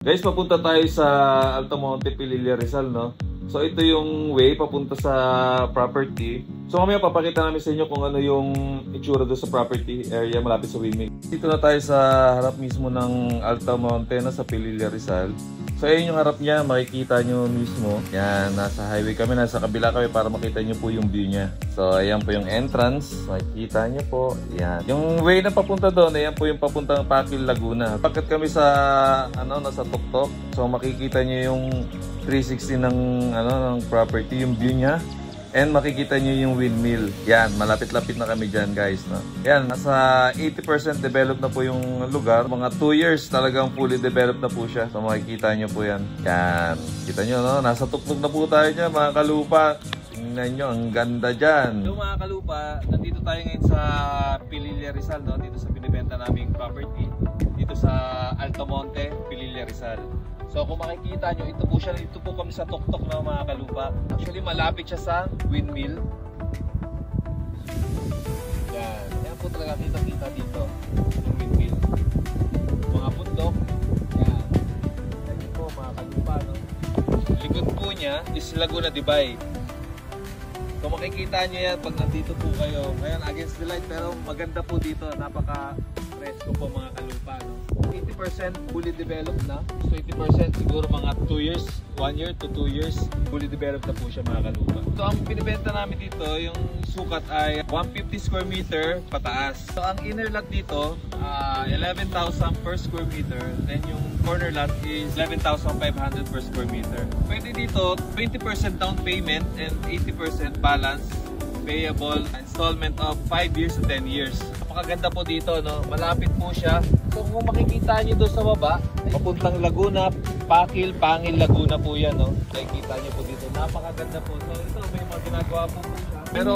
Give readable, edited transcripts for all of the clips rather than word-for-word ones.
Guys, papunta tayo sa Altamonte, Pililla, Rizal, no? So ito yung way papunta sa property. So mamaya papakita namin sa inyo kung ano yung itsura doon sa property area malapit sa windmill. Dito na tayo sa harap mismo ng Altamonte na sa Pililla, Rizal. So ayun yung harap niya, makikita nyo mismo. Yan, nasa highway kami, nasa kabila kami para makita nyo po yung view niya. So ayan po yung entrance, makikita nyo po. Yan. Yung way na papunta doon, ayan po yung papuntang Pakil, Laguna. Pagkat kami sa nasa tuktok, so makikita nyo yung 360 ng property, yung view niya. And makikita nyo yung windmill. Yan, malapit-lapit na kami dyan, guys. No? Yan, nasa 80% developed na po yung lugar. Mga 2 years talagang fully developed na po siya. So makikita nyo po yan. Yan, kita nyo, no? Nasa tuktok na po tayo dyan, mga kalupa. Tingnan nyo, ang ganda dyan. So mga kalupa, nandito tayo ngayon sa Pililla, Rizal, no? Dito sa binibenta naming property. Dito sa Altamonte, Pililla, Rizal. So kung makikita nyo, ito po kami sa tuktok ng mga kalupa. Actually malapit siya sa windmill. Yan, yan po talaga kita-kita dito. Yung windmill. Mga bundok. Yan. Yan po mga kalupa, no? Likod po niya is Laguna de Bay. So makikita nyo yan pag nandito po kayo. Ngayon against the light, pero maganda po dito. Napaka-fresco po mga kalupa, no? 80% fully developed na. So 80% siguro mga 2 years, 1 year to 2 years, fully developed na po siya mga kalupa. So ang binibenta namin dito, yung sukat ay 150 square meter pataas. So ang inner lot dito, 11,000 per square meter. Then yung corner lot is 11,500 per square meter. Pwede dito 20% down payment and 80% balance payable installment of 5 years to 10 years. Napakaganda po dito, no? Malapit po siya. So kung makikita nyo doon sa baba, papuntang Laguna, Pakil, Pangil, Laguna po yan, no? Nakikita nyo po dito. Napakaganda po. So ito, may mga ginagawa po siya. Pero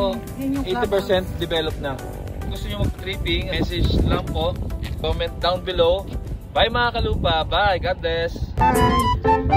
80% developed na. Kung gusto nyo mag-tripping, message lang po. Comment down below. Bye mga kalupa. Bye. God bless. Bye.